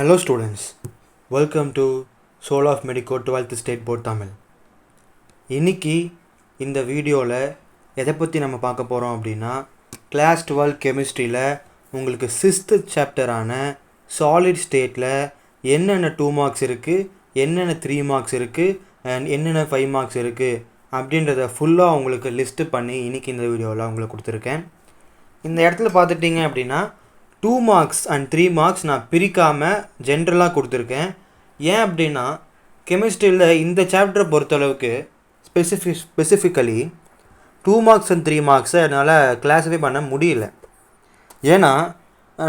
Hello students, welcome to Soul of Medico 12th State Board Tamil. இன்னைக்கு இந்த வீடியோவில் எதை பற்றி நம்ம பார்க்க போகிறோம் அப்படின்னா கிளாஸ் 12 கெமிஸ்ட்ரியில் உங்களுக்கு 6th சாப்டரான சாலிட் ஸ்டேட்டில் என்னென்ன 2 மார்க்ஸ் இருக்குது, என்னென்ன 3 மார்க்ஸ் இருக்குது அண்ட் என்னென்ன 5 மார்க்ஸ் இருக்குது அப்படின்றத ஃபுல்லாக உங்களுக்கு லிஸ்ட்டு பண்ணி இன்றைக்கி இந்த வீடியோவில் உங்களுக்கு கொடுத்துருக்கேன். இந்த இடத்துல பார்த்துட்டிங்க அப்படின்னா 2 மார்க்ஸ் அண்ட் 3 மார்க்ஸ் நான் பிரிக்காமல் ஜென்ரலாக கொடுத்துருக்கேன். ஏன் அப்படின்னா கெமிஸ்ட்ரியில் இந்த சாப்டரை பொறுத்தளவுக்கு ஸ்பெசிஃபிக்கலி 2 மார்க்ஸ் அண்ட் 3 மார்க்ஸை என்னால் கிளாஸிஃபை பண்ண முடியல. ஏன்னா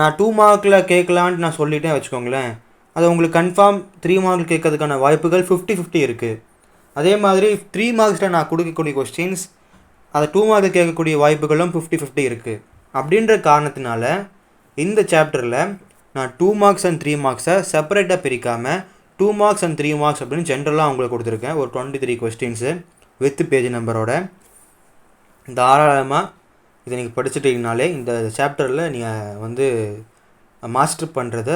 நான் 2 மார்க்கில் கேட்கலான்ட்டு நான் சொல்லிட்டேன் வச்சுக்கோங்களேன், அது உங்களுக்கு கன்ஃபார்ம் 3 மார்க்கில் கேட்கறதுக்கான வாய்ப்புகள் 50-50 இருக்குது. அதே மாதிரி 3 மார்க்ஸில் நான் கொடுக்கக்கூடிய கொஸ்டின்ஸ் அதை 2 மார்க்கில் கேட்கக்கூடிய வாய்ப்புகளும் 50-50 இருக்குது. அப்படின்ற காரணத்தினால இந்த சாப்டரில் நான் 2 மார்க்ஸ் அண்ட் 3 மார்க்ஸை செப்பரேட்டாக பிரிக்காமல் 2 மார்க்ஸ் அண்ட் 3 மார்க்ஸ் அப்படின்னு ஜென்ரலாக உங்களுக்கு கொடுத்துருக்கேன். ஒரு 23 கொஸ்டின்ஸு வித் பேஜ் நம்பரோட. தாராளமாக இதை நீங்கள் படிச்சுட்டிங்கனாலே இந்த சாப்டரில் நீங்கள் மாஸ்டர் பண்ணுறத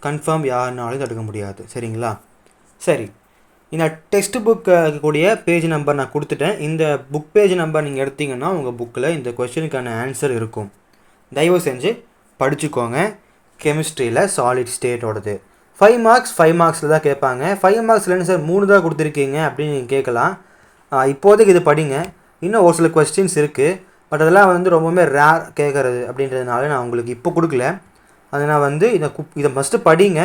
கன்ஃபார்ம் யாருனாலும் தடுக்க முடியாது. சரிங்களா? சரி, இந்த டெக்ஸ்ட் புக் கூடிய பேஜ் நம்பர் நான் கொடுத்துட்டேன். இந்த புக் பேஜ் நம்பர் நீங்கள் எடுத்திங்கன்னா உங்கள் புக்கில் இந்த கொஸ்டினுக்கான ஆன்சர் இருக்கும். தயவு செஞ்சு படிச்சுக்கோங்க. கெமிஸ்ட்ரியில் சாலிட் ஸ்டேட்டோடது 5 மார்க்ஸில் தான் கேட்பாங்க. 5 மார்க்ஸில் சார் 3 தான் கொடுத்துருக்கீங்க அப்படின்னு நீங்கள் கேட்கலாம். இப்போதைக்கு இது படிங்க. இன்னும் ஒரு சில கொஸ்டின்ஸ் இருக்குது, பட் அதெல்லாம் ரொம்பவுமே ரேர் கேட்குறது அப்படின்றதுனால நான் உங்களுக்கு இப்போ கொடுக்கல. அதை நான் இதை ஃபஸ்ட்டு படிங்க.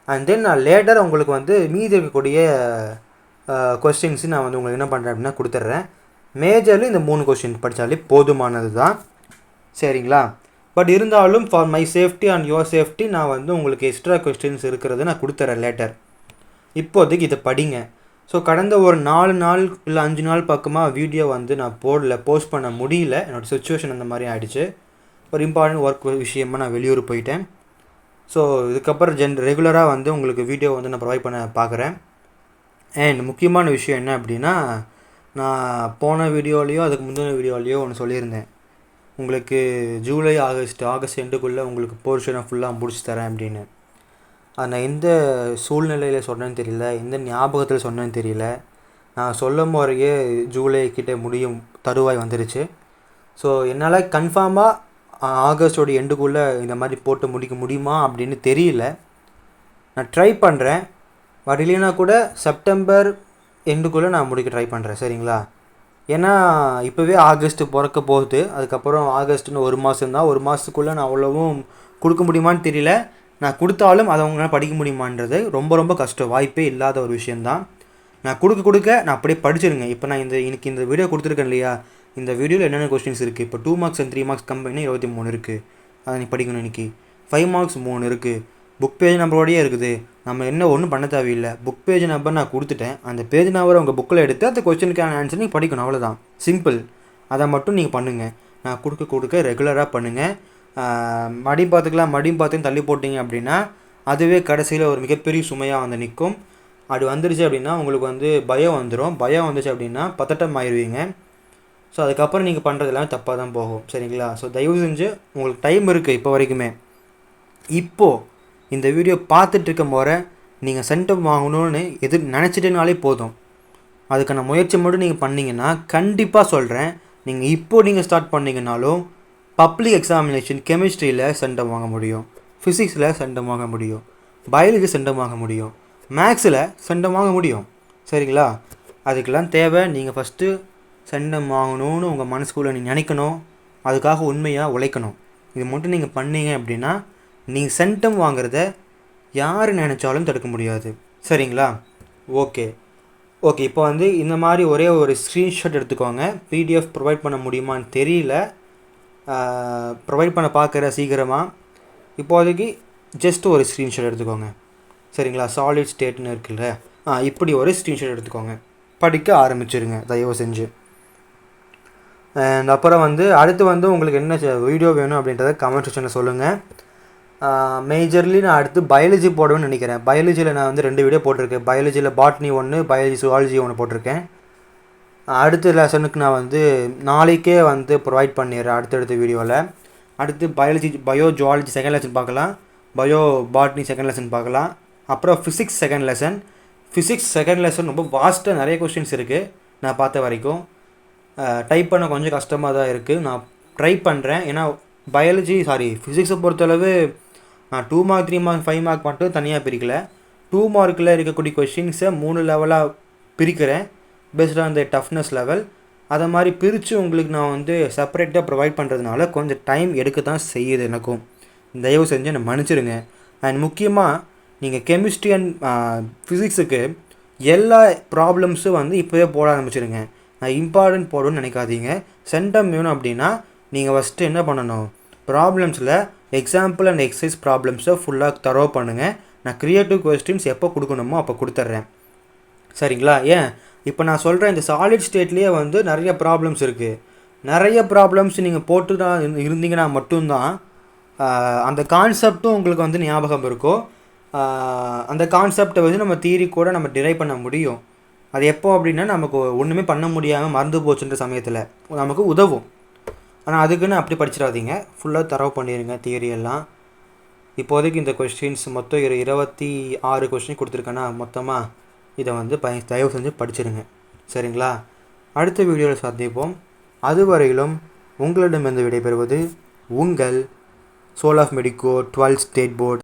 அண்ட் தென் நான் லேட்டர் உங்களுக்கு மீதி இருக்கக்கூடிய கொஸ்டின்ஸு நான் உங்களுக்கு என்ன பண்ணுறேன் அப்படின்னா கொடுத்துட்றேன். மேஜர்லி இந்த 3 கொஸ்டின் படித்தாலே போதுமானது தான். சரிங்களா? பட் இருந்தாலும் for my safety and your safety நான் உங்களுக்கு எக்ஸ்ட்ரா கொஸ்டின்ஸ் இருக்கிறது நான் கொடுத்துட்றேன் லேட்டர். இப்போதைக்கு இதை படிங்க. ஸோ கடந்த ஒரு 4 நாள் இல்லை 5 நாள் பக்கமாக வீடியோ நான் போஸ்ட் பண்ண முடியல. என்னோடய சுச்சுவேஷன் அந்த மாதிரி ஆகிடுச்சு. ஒரு இம்பார்ட்டன்ட் ஒர்க் விஷயமாக நான் வெளியூர் போயிட்டேன். ஸோ இதுக்கப்புறம் ரெகுலராக உங்களுக்கு வீடியோ நான் ப்ரொவைட் பண்ண பார்க்குறேன். அண்ட் முக்கியமான விஷயம் என்ன அப்படின்னா, நான் போன வீடியோலேயோ அதுக்கு முந்தின வீடியோலேயோ ஒன்று சொல்லியிருந்தேன், உங்களுக்கு ஜூலை ஆகஸ்ட் எண்டுக்குள்ளே உங்களுக்கு போர்ஷனை ஃபுல்லாக முடிச்சு தரேன் அப்படின்னு. அது நான் எந்த சூழ்நிலையில் சொன்னேன்னு தெரியல, எந்த ஞாபகத்தில் சொன்னேன்னு தெரியல. நான் சொல்லும் முறையே ஜூலை கிட்டே முடியும் தருவாய் வந்துருச்சு. ஸோ என்னால் கன்ஃபார்மாக ஆகஸ்டோட எண்டுக்குள்ளே இந்த மாதிரி போட்டு முடிக்க முடியுமா அப்படின்னு தெரியல. நான் ட்ரை பண்ணுறேன். பட் இல்லைன்னா கூட செப்டம்பர் எண்டுக்குள்ளே நான் முடிக்க ட்ரை பண்ணுறேன். சரிங்களா? ஏன்னா இப்போவே ஆகஸ்ட்டு பிறக்க போகுது. அதுக்கப்புறம் ஆகஸ்ட்டுன்னு 1 மாதம் தான். 1 மாதத்துக்குள்ளே நான் அவ்வளவும் கொடுக்க முடியுமான்னு தெரியல. நான் கொடுத்தாலும் அதை அவங்களால படிக்க முடியுமான்றது ரொம்ப ரொம்ப கஷ்டம். வாய்ப்பே இல்லாத ஒரு விஷயந்தான். நான் கொடுக்க நான் அப்படியே படிச்சிருங்க. இப்போ நான் இன்னைக்கு இந்த வீடியோ கொடுத்துருக்கேன் இல்லையா, இந்த வீடியோவில் என்னென்ன கொஸ்டின்ஸ் இருக்குது. இப்போ 2 மார்க்ஸ் அண்ட் 3 மார்க்ஸ் கம்பெனி 23 இருக்குது. அதை நீ படிக்கணும். இன்றைக்கி 5 மார்க்ஸ் 3 இருக்குது. புக் பேஜ் நம்பரோடையே இருக்குது. நம்ம என்ன ஒன்றும் பண்ண தேவையில்லை. புக் பேஜ் நம்பர் நான் கொடுத்துட்டேன். அந்த பேஜ் நம்பரை உங்கள் புக்கில் எடுத்து அந்த கொஸ்டினுக்கான ஆன்சர் நீங்கள் படிக்கணும். அவ்வளோதான், சிம்பிள். அதை மட்டும் நீங்கள் பண்ணுங்கள். நான் கொடுக்க ரெகுலராக பண்ணுங்கள். மடியும் பார்த்துன்னு தள்ளி போட்டிங்க அப்படின்னா அதுவே கடைசியில் ஒரு மிகப்பெரிய சுமையாக நிற்கும். அது வந்துடுச்சு அப்படின்னா உங்களுக்கு பயம் வந்துடும். பயம் வந்துச்சு அப்படின்னா பதட்டம் ஆயிடுவீங்க. ஸோ அதுக்கப்புறம் நீங்கள் பண்ணுறது எல்லாமே தப்பாக தான் போகும். சரிங்களா? ஸோ தயவு செஞ்சு உங்களுக்கு டைம் இருக்குது. இப்போ வரைக்குமே இப்போது இந்த வீடியோ பார்த்துட்டு இருக்க முறை நீங்கள் சென்டம் வாங்கணும்னு நினச்சிட்டேனாலே போதும். அதுக்கான முயற்சி மட்டும் நீங்கள் பண்ணிங்கன்னா கண்டிப்பாக சொல்கிறேன், நீங்கள் ஸ்டார்ட் பண்ணிங்கனாலும் பப்ளிக் எக்ஸாமினேஷன் கெமிஸ்ட்ரியில் சென்டம் வாங்க முடியும், ஃபிசிக்ஸில் சென்டம் வாங்க முடியும், பயாலஜி சென்டம் வாங்க முடியும், மேக்ஸில் சென்டம் வாங்க முடியும். சரிங்களா? அதுக்கெல்லாம் தேவை நீங்கள் ஃபஸ்ட்டு சென்டம் வாங்கணும்னு உங்கள் மனசுக்குள்ளே நீங்கள் நினைக்கணும். அதுக்காக உண்மையாக உழைக்கணும். இது மட்டும் நீங்கள் பண்ணீங்க அப்படின்னா நீங்கள் சென்டம் வாங்குறத யார் நினச்சாலும் தடுக்க முடியாது. சரிங்களா? ஓகே. இப்போ இந்த மாதிரி ஒரே ஒரு ஸ்க்ரீன்ஷாட் எடுத்துக்கோங்க. பிடிஎஃப் ப்ரொவைட் பண்ண முடியுமான்னு தெரியல. ப்ரொவைட் பண்ண பார்க்குற சீக்கிரமாக. இப்போதைக்கு ஜஸ்ட் ஒரு ஸ்க்ரீன்ஷாட் எடுத்துக்கோங்க. சரிங்களா? சாலிட் ஸ்டேட்னு இருக்குல்ல, இப்படி ஒரு ஸ்க்ரீன்ஷாட் எடுத்துக்கோங்க. படிக்க ஆரம்பிச்சிருங்க தயவு செஞ்சு. அண்ட் அப்புறம் அடுத்து உங்களுக்கு என்ன வீடியோ வேணும் அப்படின்றத கமெண்ட் செக்ஷனில் சொல்லுங்கள். மேஜர்லி நான் அடுத்து பயாலஜி போடுவேன்னு நினைக்கிறேன். பயாலஜியில் நான் 2 வீடியோ போட்டிருக்கேன். பயாலஜியில் பாட்னி 1, பயாலஜி சுவாலஜி 1 போட்டிருக்கேன். அடுத்த லெசனுக்கு நான் நாளைக்கே ப்ரொவைட் பண்ணிடுறேன் அடுத்தடுத்த வீடியோவில். அடுத்து பயாலஜி ஜுவாலஜி செகண்ட் லெசன் பார்க்கலாம். பயோ பாட்னி செகண்ட் லெசன் பார்க்கலாம். அப்புறம் physics second lesson. Physics second lesson ரொம்ப வாஸ்ட்டாக நிறைய கொஸ்டின்ஸ் இருக்குது நான் பார்த்த வரைக்கும். டைப் பண்ண கொஞ்சம் கஷ்டமாக தான் இருக்குது. நான் ட்ரை பண்ணுறேன். ஏன்னா ஃபிசிக்ஸை பொறுத்தளவு நான் 2 மார்க் 3 மார்க் 5 மார்க் மட்டும் தனியாக பிரிக்கலை. 2 மார்க்கில் இருக்கக்கூடிய கொஷின்ஸை 3 லெவலாக பிரிக்கிறேன் based on the toughness level. அதை மாதிரி பிரித்து உங்களுக்கு நான் வந்து செப்பரேட்டாக ப்ரொவைட் பண்ணுறதுனால கொஞ்சம் டைம் எடுக்க தான் செய்யுது எனக்கும். தயவு செஞ்சு என்னை மன்னிச்சிடுங்க. அண்ட் முக்கியமாக நீங்கள் கெமிஸ்ட்ரி அண்ட் ஃபிசிக்ஸுக்கு எல்லா ப்ராப்ளம்ஸும் வந்து இப்போவே போட ஆரம்பிச்சிடுங்க. நான் இம்பார்ட்டன்ட் போடணும்னு நினைக்காதீங்க. சென்டம் வேணும் அப்படின்னா நீங்கள் ஃபஸ்ட்டு என்ன பண்ணணும், ப்ராப்ளம்ஸில் எக்ஸாம்பிள் அண்ட் எக்ஸசைஸ் ப்ராப்ளம்ஸை ஃபுல்லாக தரோ பண்ணுங்கள். நான் க்ரியேட்டிவ் கொஸ்டின்ஸ் எப்போ கொடுக்கணுமோ அப்போ கொடுத்துட்றேன். சரிங்களா? ஏன் இப்போ நான் சொல்கிறேன், இந்த சாலிட் ஸ்டேட்லேயே வந்து நிறைய ப்ராப்ளம்ஸ் இருக்குது. நிறைய ப்ராப்ளம்ஸ் நீங்கள் போட்டு தான் இருந்தீங்கன்னா மட்டும்தான் அந்த கான்செப்டும் உங்களுக்கு வந்து ஞாபகம் இருக்கும். அந்த கான்செப்டை வச்சு நம்ம தியரி கூட நம்ம டிரைவ் பண்ண முடியும். அது எப்போ அப்படின்னா நமக்கு ஒன்றுமே பண்ண முடியாமல் மறந்து போச்சுன்ற சமயத்தில் நமக்கு உதவும். ஆனால் அதுக்குன்னு அப்படி படிச்சிடாதீங்க, ஃபுல்லாக தரவு பண்ணிடுங்க தியரி எல்லாம். இப்போதைக்கு இந்த கொஸ்டின்ஸ் மொத்தம் 26 கொஸ்டின் கொடுத்துருக்கேன்னா மொத்தமாக இதை வந்து தயவு செஞ்சு படிச்சிடுங்க. சரிங்களா? அடுத்த வீடியோவில் சந்திப்போம். அதுவரையிலும் உங்களிடமிருந்து விடைபெறுவது உங்கள் Soul of Medico 12th state board.